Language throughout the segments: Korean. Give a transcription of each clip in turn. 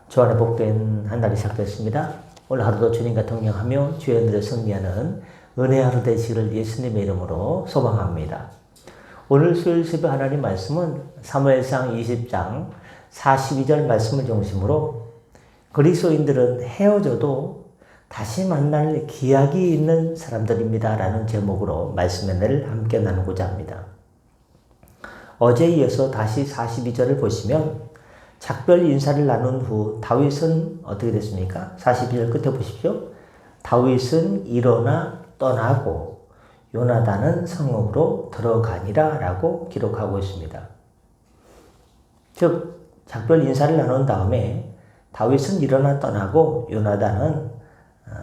주 안에 복된 한 달이 시작됐습니다. 오늘 하루도 주님과 동행하며 주의 은혜를 승리하는 은혜 하루 되시기를 예수님의 이름으로 소망합니다. 오늘 수요일 새벽 하나님 말씀은 사무엘상 20장 42절 말씀을 중심으로 그리스도인들은 헤어져도 다시 만날 기약이 있는 사람들입니다 라는 제목으로 말씀의 은혜를 함께 나누고자 합니다. 어제에 이어서 다시 42절을 보시면 작별 인사를 나눈 후 다윗은 어떻게 됐습니까? 42절 끝에 보십시오. 다윗은 일어나 떠나고 요나단은 성읍으로 들어가니라 라고 기록하고 있습니다. 즉 작별 인사를 나눈 다음에 다윗은 일어나 떠나고 요나단은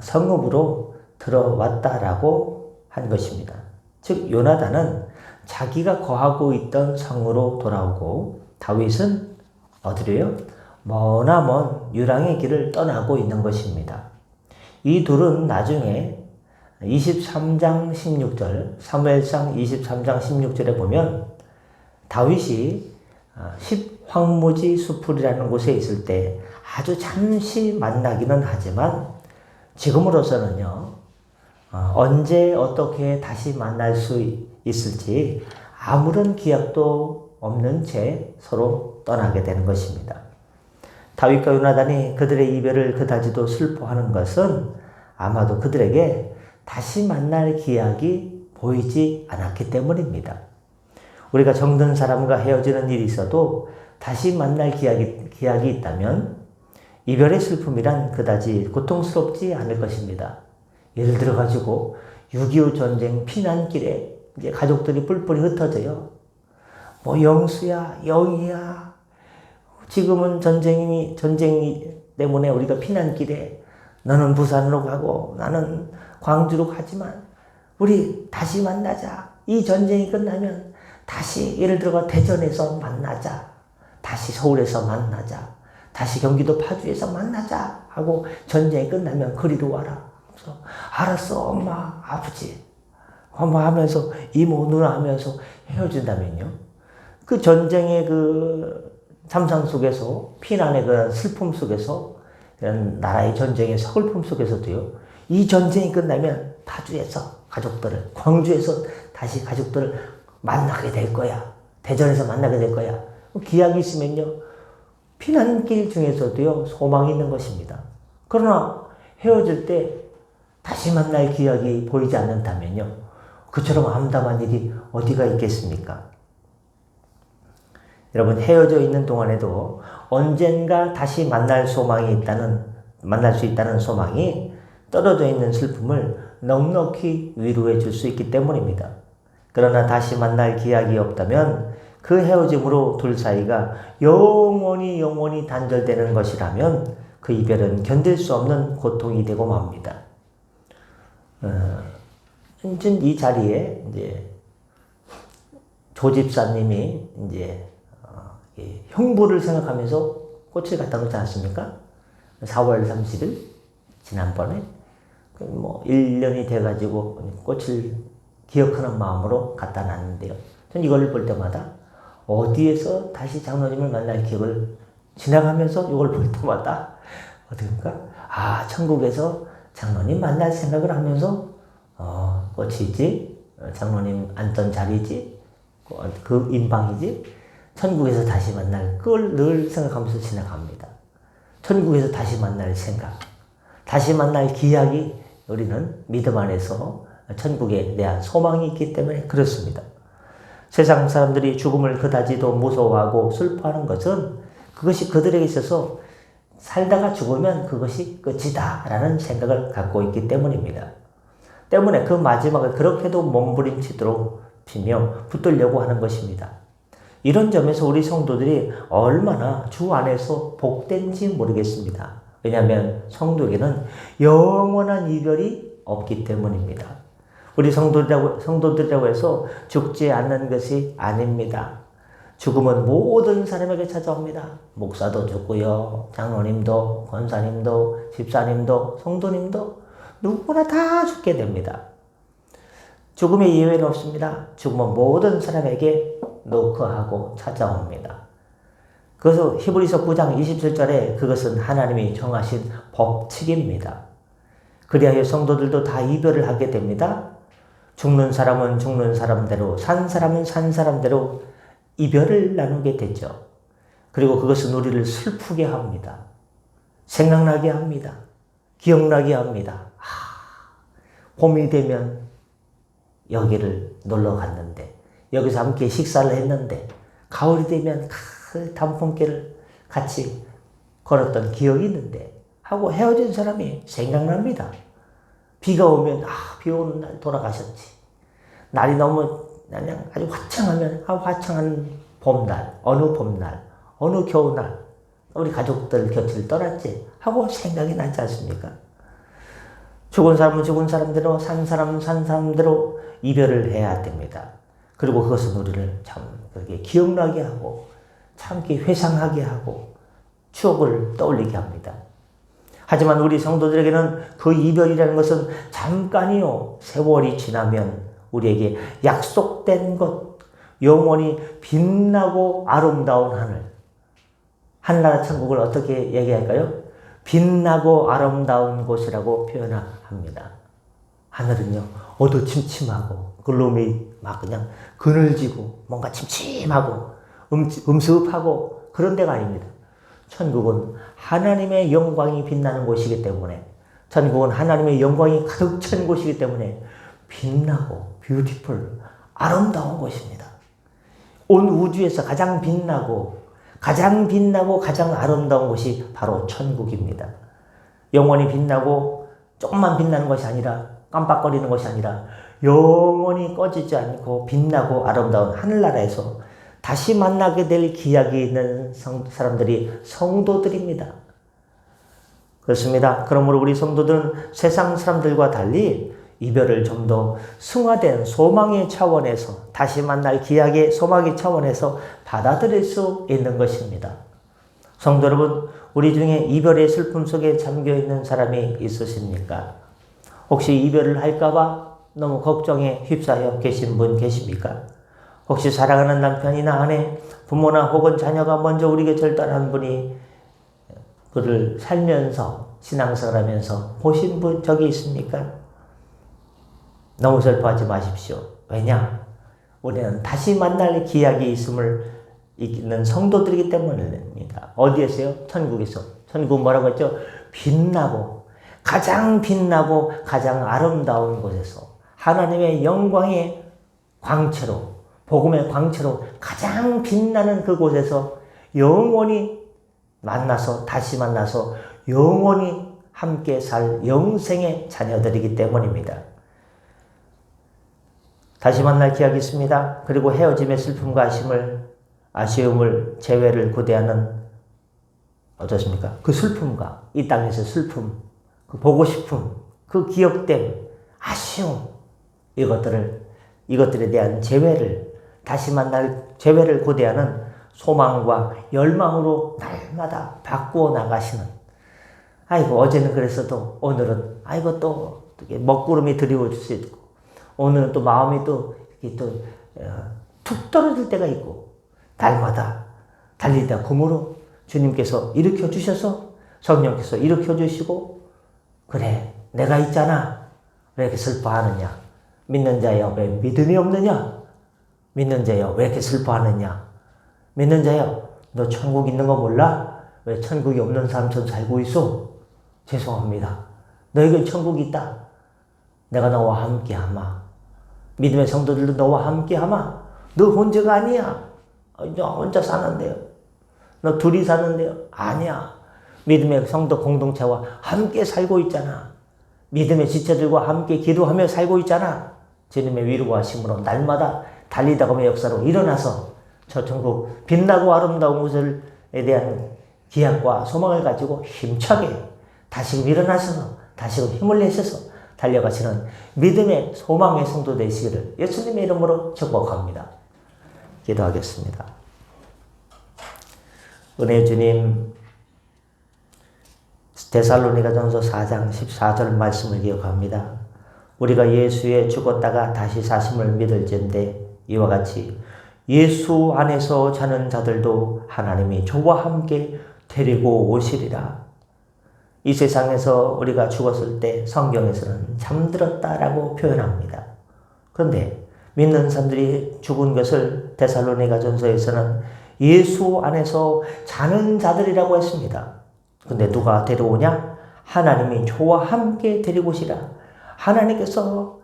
성읍으로 들어왔다라고 한 것입니다. 즉 요나단은 자기가 거하고 있던 성으로 돌아오고 다윗은 어디로요? 머나먼 유랑의 길을 떠나고 있는 것입니다. 이 둘은 나중에 23장 16절, 사무엘상 23장 16절에 보면 다윗이 십황무지 수풀이라는 곳에 있을 때 아주 잠시 만나기는 하지만 지금으로서는요, 언제 어떻게 다시 만날 수 있을지 아무런 기약도 없는 채 서로 떠나게 되는 것입니다. 다윗과 요나단이 그들의 이별을 그다지도 슬퍼하는 것은 아마도 그들에게 다시 만날 기약이 보이지 않았기 때문입니다. 우리가 정든 사람과 헤어지는 일이 있어도 다시 만날 기약이 있다면 이별의 슬픔이란 그다지 고통스럽지 않을 것입니다. 예를 들어 가지고 6.25 전쟁 피난길에 이제 가족들이 뿔뿔이 흩어져요. 뭐 영수야, 영희야, 지금은 전쟁이 때문에 우리가 피난길에 너는 부산으로 가고 나는 광주로 가지만 우리 다시 만나자. 이 전쟁이 끝나면 다시 예를 들어 대전에서 만나자. 다시 서울에서 만나자. 다시 경기도 파주에서 만나자 하고 전쟁이 끝나면 그리로 와라. 그래서 알았어 엄마 아버지 엄마 하면서 이모 누나 하면서 헤어진다면요. 그 전쟁의 그 참상 속에서 피난의 그 슬픔 속에서 나라의 전쟁의 서글픔 속에서도요. 이 전쟁이 끝나면 파주에서 가족들을 광주에서 다시 가족들을 만나게 될 거야. 대전에서 만나게 될 거야. 기약이 있으면요. 피난길 중에서도요. 소망이 있는 것입니다. 그러나 헤어질 때 다시 만날 기약이 보이지 않는다면요. 그처럼 암담한 일이 어디가 있겠습니까? 여러분 헤어져 있는 동안에도 언젠가 다시 만날 수 있다는 소망이 떨어져 있는 슬픔을 넉넉히 위로해 줄 수 있기 때문입니다. 그러나 다시 만날 기약이 없다면 그 헤어짐으로 둘 사이가 영원히 단절되는 것이라면 그 이별은 견딜 수 없는 고통이 되고 맙니다. 이 자리에 이제 조 집사님이 이제 형부를 생각하면서 꽃을 갖다 놓지 않았습니까? 4월 30일 지난번에 뭐 1년이 돼가지고 꽃을 기억하는 마음으로 갖다 놨는데요. 전 이걸 볼 때마다 어디에서 다시 장로님을 만날 기억을 지나가면서 이걸 볼 때마다 어떻습니까? 천국에서 장로님 만날 생각을 하면서 꽃이지, 장로님 앉던 자리지, 그 인방이지, 천국에서 다시 만날 그걸 늘 생각하면서 지나갑니다. 천국에서 다시 만날 생각, 다시 만날 기약이 우리는 믿음 안에서 천국에 대한 소망이 있기 때문에 그렇습니다. 세상 사람들이 죽음을 그다지도 무서워하고 슬퍼하는 것은 그것이 그들에게 있어서 살다가 죽으면 그것이 끝이다 라는 생각을 갖고 있기 때문입니다. 때문에 그 마지막을 그렇게도 몸부림치도록 피며 붙들려고 하는 것입니다. 이런 점에서 우리 성도들이 얼마나 주 안에서 복된지 모르겠습니다. 왜냐하면 성도에게는 영원한 이별이 없기 때문입니다. 우리 성도들이라고 해서 죽지 않는 것이 아닙니다. 죽음은 모든 사람에게 찾아옵니다. 목사도 죽고요. 장로님도, 권사님도, 집사님도, 성도님도 누구나 다 죽게 됩니다. 죽음의 예외는 없습니다. 죽음은 모든 사람에게 노크하고 찾아옵니다. 그래서 히브리서 9장 27절에 그것은 하나님이 정하신 법칙입니다. 그리하여 성도들도 다 이별을 하게 됩니다. 죽는 사람은 죽는 사람대로, 산 사람은 산 사람대로 이별을 나누게 되죠. 그리고 그것은 우리를 슬프게 합니다. 생각나게 합니다. 기억나게 합니다. 봄이 되면 여기를 놀러 갔는데, 여기서 함께 식사를 했는데, 가을이 되면 그 단풍길을 같이 걸었던 기억이 있는데 하고 헤어진 사람이 생각납니다. 비가 오면 비 오는 날 돌아가셨지. 날이 너무 그냥 아주 화창하면 화창한 봄날, 어느 봄날, 어느 겨울날 우리 가족들 곁을 떠났지 하고 생각이 나지 않습니까? 죽은 사람은 죽은 사람대로, 산 사람은 산 사람대로 이별을 해야 됩니다. 그리고 그것은 우리를 참 그렇게 기억나게 하고 참 회상하게 하고 추억을 떠올리게 합니다. 하지만 우리 성도들에게는 그 이별이라는 것은 잠깐이요, 세월이 지나면 우리에게 약속된 것, 영원히 빛나고 아름다운 하늘, 하늘나라 천국을 어떻게 얘기할까요? 빛나고 아름다운 곳이라고 표현합니다. 하늘은요, 어두침침하고 글룸이 막 그냥 그늘지고 뭔가 침침하고 음습하고 그런 데가 아닙니다. 천국은 하나님의 영광이 빛나는 곳이기 때문에, 천국은 하나님의 영광이 가득 찬 곳이기 때문에 빛나고 뷰티풀, 아름다운 곳입니다. 온 우주에서 가장 빛나고 가장 아름다운 곳이 바로 천국입니다. 영원히 빛나고 조금만 빛나는 것이 아니라, 깜빡거리는 것이 아니라 영원히 꺼지지 않고 빛나고 아름다운 하늘나라에서 다시 만나게 될 기약이 있는 사람들이 성도들입니다. 그렇습니다. 그러므로 우리 성도들은 세상 사람들과 달리 이별을 좀 더 승화된 소망의 차원에서, 다시 만날 기약의 소망의 차원에서 받아들일 수 있는 것입니다. 성도 여러분, 우리 중에 이별의 슬픔 속에 잠겨있는 사람이 있으십니까? 혹시 이별을 할까봐 너무 걱정에 휩싸여 계신 분 계십니까? 혹시 사랑하는 남편이나 아내, 부모나 혹은 자녀가 먼저 우리 곁을 떠난 분이 그를 살면서, 신앙생활하면서 보신 분 적이 있습니까? 너무 슬퍼하지 마십시오. 왜냐? 우리는 다시 만날 기약이 있음을 있는 성도들이기 때문입니다. 어디에서요? 천국에서. 천국은 뭐라고 했죠? 빛나고 가장 아름다운 곳에서 하나님의 영광의 광채로, 복음의 광채로 가장 빛나는 그곳에서 영원히 만나서, 다시 만나서 영원히 함께 살 영생의 자녀들이기 때문입니다. 다시 만날 기약이 있습니다. 그리고 헤어짐의 슬픔과 아쉬움을, 재회를 고대하는, 어떻습니까? 그 슬픔과 이 땅에서 슬픔, 그 보고 싶음, 그 기억됨, 아쉬움, 이것들에 대한 재회를, 다시 만날 재회를 고대하는 소망과 열망으로 날마다 바꾸어 나가시는, 아이고 어제는 그랬어도 오늘은 아이고 또 먹구름이 드리워질 수 있고, 오늘은 또 마음이 또 툭 떨어질 때가 있고, 날마다 달리다 굼으로 주님께서 일으켜 주셔서, 성령께서 일으켜 주시고, 그래 내가 있잖아, 왜 이렇게 슬퍼하느냐, 믿는 자여 왜 믿음이 없느냐, 믿는 자여 왜 이렇게 슬퍼하느냐, 믿는 자여 너 천국 있는 거 몰라? 왜 천국이 없는 사람처럼 살고 있어? 죄송합니다. 너에게 천국이 있다. 내가 너와 함께 하마. 믿음의 성도들도 너와 함께 하마. 너 혼자가 아니야. 너 혼자 사는데요. 너 둘이 사는데요. 아니야. 믿음의 성도 공동체와 함께 살고 있잖아. 믿음의 지체들과 함께 기도하며 살고 있잖아. 주님의 위로와 힘으로 날마다 달리다 가며 역사로 일어나서 저 천국 빛나고 아름다운 곳에 대한 기약과 소망을 가지고 힘차게 다시금 일어나셔서, 다시금 힘을 내셔서 달려가시는 믿음의 소망의 성도 되시기를 예수님의 이름으로 축복합니다. 기도하겠습니다. 은혜의 주님, 데살로니가전서 4장 14절 말씀을 기억합니다. 우리가 예수의 죽었다가 다시 사심을 믿을진대 이와 같이 예수 안에서 자는 자들도 하나님이 저와 함께 데리고 오시리라. 이 세상에서 우리가 죽었을 때 성경에서는 잠들었다라고 표현합니다. 그런데 믿는 사람들이 죽은 것을 데살로니가전서에서는 예수 안에서 자는 자들이라고 했습니다. 근데 누가 데려오냐? 하나님이 저와 함께 데리고 오시라. 하나님께서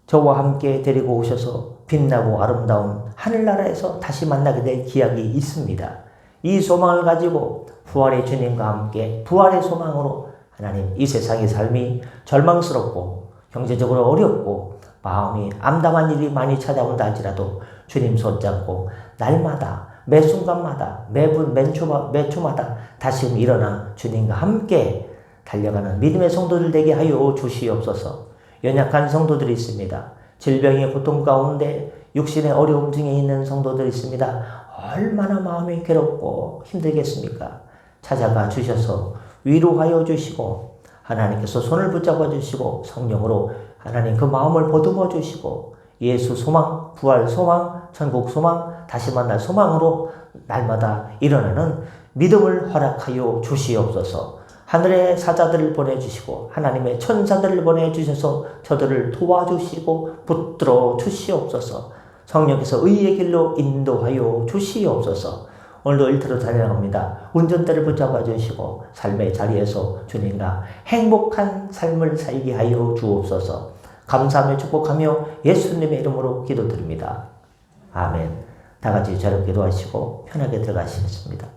저와 함께 데리고 오셔서 빛나고 아름다운 하늘나라에서 다시 만나게 될 기약이 있습니다. 이 소망을 가지고 부활의 주님과 함께 부활의 소망으로 하나님, 이 세상의 삶이 절망스럽고 경제적으로 어렵고 마음이 암담한 일이 많이 찾아온다 할지라도 주님 손잡고 날마다 매 순간마다 매분 매초마다 다시 일어나 주님과 함께 달려가는 믿음의 성도들 되게 하여 주시옵소서. 연약한 성도들이 있습니다. 질병의 고통 가운데 육신의 어려움 중에 있는 성도들이 있습니다. 얼마나 마음이 괴롭고 힘들겠습니까? 찾아가 주셔서 위로하여 주시고 하나님께서 손을 붙잡아 주시고 성령으로 하나님 그 마음을 보듬어 주시고 예수 소망, 부활 소망, 천국 소망, 다시 만날 소망으로 날마다 일어나는 믿음을 허락하여 주시옵소서. 하늘의 사자들을 보내주시고 하나님의 천사들을 보내주셔서 저들을 도와주시고 붙들어 주시옵소서. 성령께서 의의 길로 인도하여 주시옵소서. 오늘도 일터로 달려갑니다. 운전대를 붙잡아 주시고 삶의 자리에서 주님과 행복한 삶을 살게 하여 주옵소서. 감사하며 축복하며 예수님의 이름으로 기도드립니다. 아멘. 다 같이 저를 기도하시고 편하게 들어가시겠습니다.